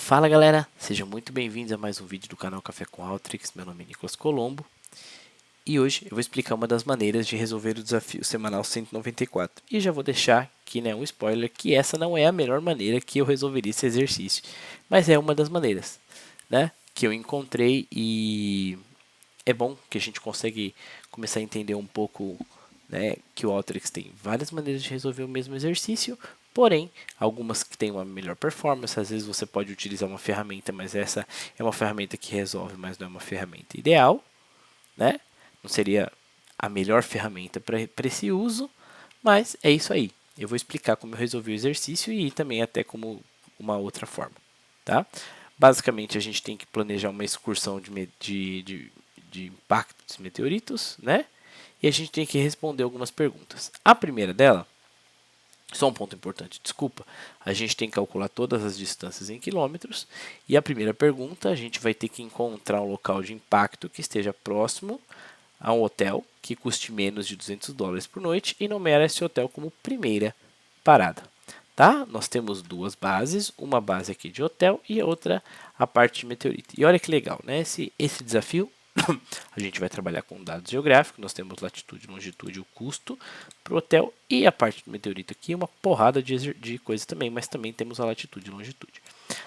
Fala galera, sejam muito bem-vindos a mais um vídeo do canal Café com Alteryx. Meu nome é Nicolas Colombo e hoje eu vou explicar uma das maneiras de resolver o desafio semanal 194. E já vou deixar aqui um spoiler que essa não é a melhor maneira que eu resolveria esse exercício, mas é uma das maneiras, que eu encontrei e é bom que a gente consegue começar a entender um pouco, que o Alteryx tem várias maneiras de resolver o mesmo exercício, porém, algumas que têm uma melhor performance. Às vezes você pode utilizar uma ferramenta, mas essa é uma ferramenta que resolve, mas não é uma ferramenta ideal, né? Não seria a melhor ferramenta para esse uso, mas é isso aí. Eu vou explicar como eu resolvi o exercício e também até como uma outra forma, tá? Basicamente, a gente tem que planejar uma excursão de impacto dos meteoritos, né? E a gente tem que responder algumas perguntas. A primeira dela, só um ponto importante, desculpa, a gente tem que calcular todas as distâncias em quilômetros. E a primeira pergunta, a gente vai ter que encontrar um local de impacto que esteja próximo a um hotel que custe menos de $200 por noite e nomear esse hotel como primeira parada. Tá? Nós temos duas bases, uma base aqui de hotel e outra a parte de meteorito. E olha que legal, né? Esse desafio, a gente vai trabalhar com dados geográficos, nós temos latitude, longitude, o custo para o hotel e a parte do meteorito aqui, uma porrada de coisa também, mas também temos a latitude e longitude.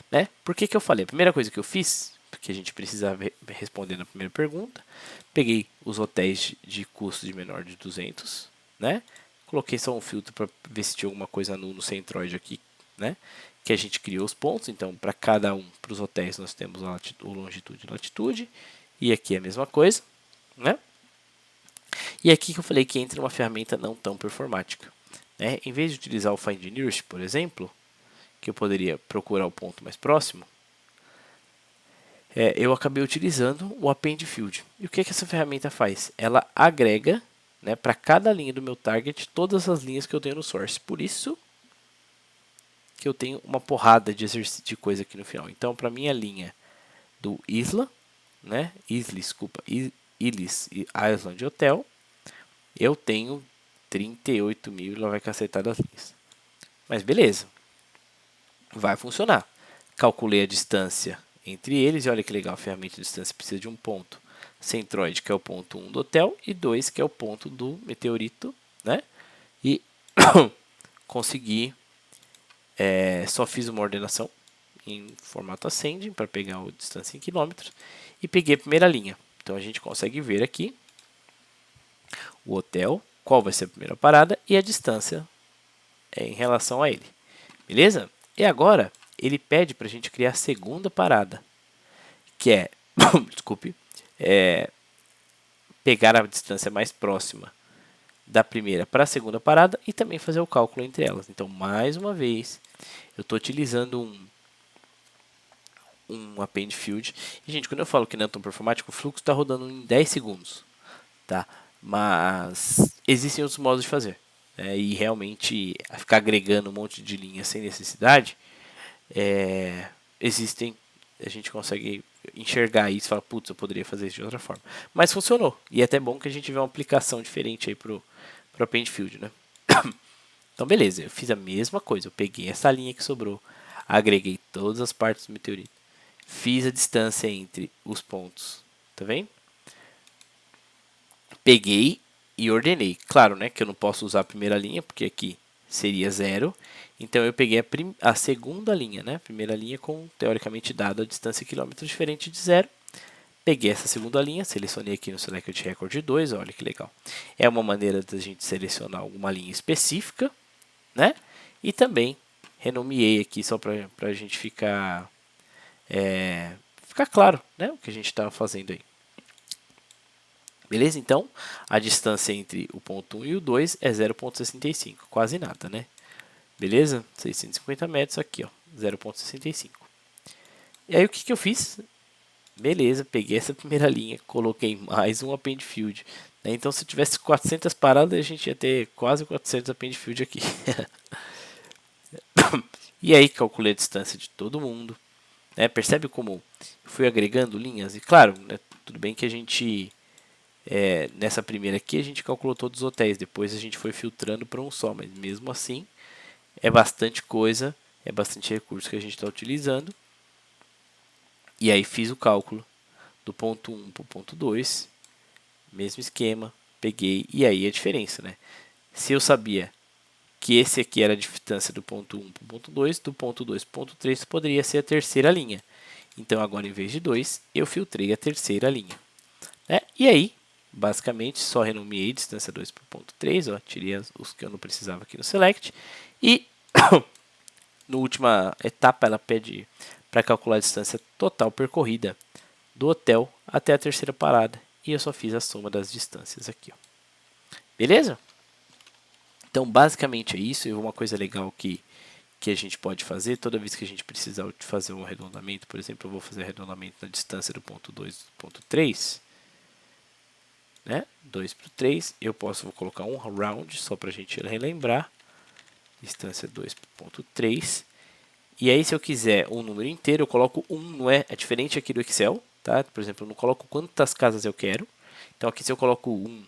Né? Por que eu falei? A primeira coisa que eu fiz, porque a gente precisava responder na primeira pergunta, peguei os hotéis de custo de menor de 200, né? Coloquei só um filtro para ver se tinha alguma coisa no centroide aqui, né? Que a gente criou os pontos. Então, para cada um, para os hotéis, nós temos a longitude e latitude. E aqui é a mesma coisa, né? E aqui que eu falei que entra uma ferramenta não tão performática. Né? Em vez de utilizar o Find Nearest, por exemplo, que eu poderia procurar o ponto mais próximo, eu acabei utilizando o Append Field. E o que essa ferramenta faz? Ela agrega, né, para cada linha do meu target todas as linhas que eu tenho no source. Por isso que eu tenho uma porrada de coisa aqui no final. Então, para minha linha do Isla, né, Illis e Island Hotel, eu tenho 38 mil e lá vai cacetar das linhas. Mas beleza, vai funcionar. Calculei a distância entre eles e olha que legal, a ferramenta de distância precisa de um ponto centroide, que é o ponto 1 do hotel, e 2, que é o ponto do meteorito, né? E consegui, só fiz uma ordenação em formato ascending para pegar a distância em quilômetros e peguei a primeira linha. Então a gente consegue ver aqui o hotel, qual vai ser a primeira parada e a distância em relação a ele. Beleza? E agora ele pede para a gente criar a segunda parada, que é, desculpe, pegar a distância mais próxima da primeira para a segunda parada e também fazer o cálculo entre elas. Então, mais uma vez, eu estou utilizando um Append Field. E, gente, quando eu falo que não é tão performático, o fluxo está rodando em 10 segundos. Tá? Mas existem outros modos de fazer. E realmente, ficar agregando um monte de linhas sem necessidade, existem, a gente consegue enxergar isso e falar, putz, eu poderia fazer isso de outra forma. Mas funcionou. E é até bom que a gente vê uma aplicação diferente aí pro Append Field, né? Então, beleza, eu fiz a mesma coisa. Eu peguei essa linha que sobrou, agreguei todas as partes do meteorito, fiz a distância entre os pontos, tá vendo? Peguei e ordenei. Claro, né, que eu não posso usar a primeira linha, porque aqui seria 0. Então, eu peguei a segunda linha, né? Primeira linha com, teoricamente, dado a distância em quilômetros diferente de 0. Peguei essa segunda linha, selecionei aqui no Select Record 2, olha que legal. É uma maneira da gente selecionar alguma linha específica, né? E também renomeei aqui só para a gente ficar claro, né, o que a gente estava fazendo aí. Beleza? Então, a distância entre o ponto 1 e o 2 é 0,65, quase nada, né? Beleza? 650 metros aqui, ó, 0,65. E aí, o que eu fiz? Beleza, peguei essa primeira linha, coloquei mais um Append Field. Né? Então, se eu tivesse 400 paradas, a gente ia ter quase 400 Append Field aqui. E aí, calculei a distância de todo mundo. Né? Percebe como fui agregando linhas? E claro, né, tudo bem que a gente, nessa primeira aqui, a gente calculou todos os hotéis. Depois a gente foi filtrando para um só, mas mesmo assim, é bastante coisa, é bastante recurso que a gente está utilizando. E aí fiz o cálculo do ponto 1 para o ponto 2, mesmo esquema, peguei, e aí a diferença, né? Se eu sabia que esse aqui era a distância do ponto 1 para o ponto 2, do ponto 2 para o ponto 3 poderia ser a terceira linha. Então agora em vez de 2, eu filtrei a terceira linha. Né? E aí, basicamente, só renomeei distância 2 para o ponto 3, ó, tirei os que eu não precisava aqui no select. E na última etapa ela pede para calcular a distância total percorrida do hotel até a terceira parada. E eu só fiz a soma das distâncias aqui. Ó. Beleza? Então, basicamente é isso. E uma coisa legal que a gente pode fazer, toda vez que a gente precisar de fazer um arredondamento, por exemplo, eu vou fazer arredondamento na distância do ponto 2 do ponto 3, né? 2 para o 3, eu vou colocar um round, só para a gente relembrar, distância 2 para o ponto 3, e aí se eu quiser um número inteiro, eu coloco 1, não é? É diferente aqui do Excel, tá? Por exemplo, eu não coloco quantas casas eu quero, então aqui se eu coloco 1,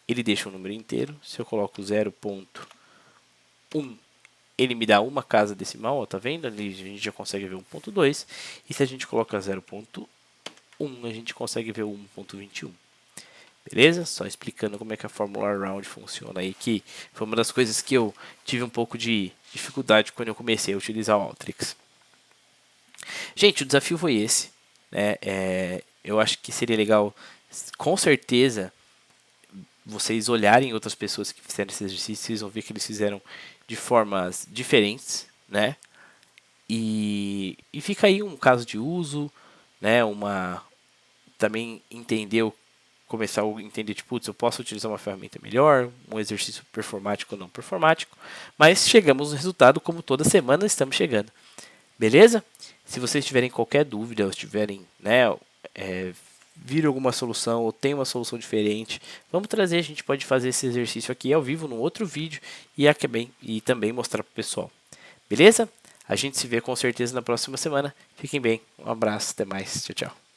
ele deixa um número inteiro, se eu coloco 0.1, ele me dá uma casa decimal, ó, tá vendo? Ali a gente já consegue ver 1.2. E se a gente coloca 0.1, a gente consegue ver o 1.21. Beleza? Só explicando como é que a fórmula round funciona aí, que foi uma das coisas que eu tive um pouco de dificuldade quando eu comecei a utilizar o Alteryx. Gente, o desafio foi esse. Né? Eu acho que seria legal, com certeza, vocês olharem outras pessoas que fizeram esse exercício, vocês vão ver que eles fizeram de formas diferentes, né? E fica aí um caso de uso, né? Também começar a entender, tipo, putz, eu posso utilizar uma ferramenta melhor, um exercício performático ou não performático, mas chegamos no resultado como toda semana estamos chegando. Beleza? Se vocês tiverem qualquer dúvida, ou tiverem, né, viram alguma solução ou tem uma solução diferente, vamos trazer, a gente pode fazer esse exercício aqui ao vivo num outro vídeo e também mostrar para o pessoal. Beleza? A gente se vê com certeza na próxima semana. Fiquem bem, um abraço, até mais, tchau, tchau.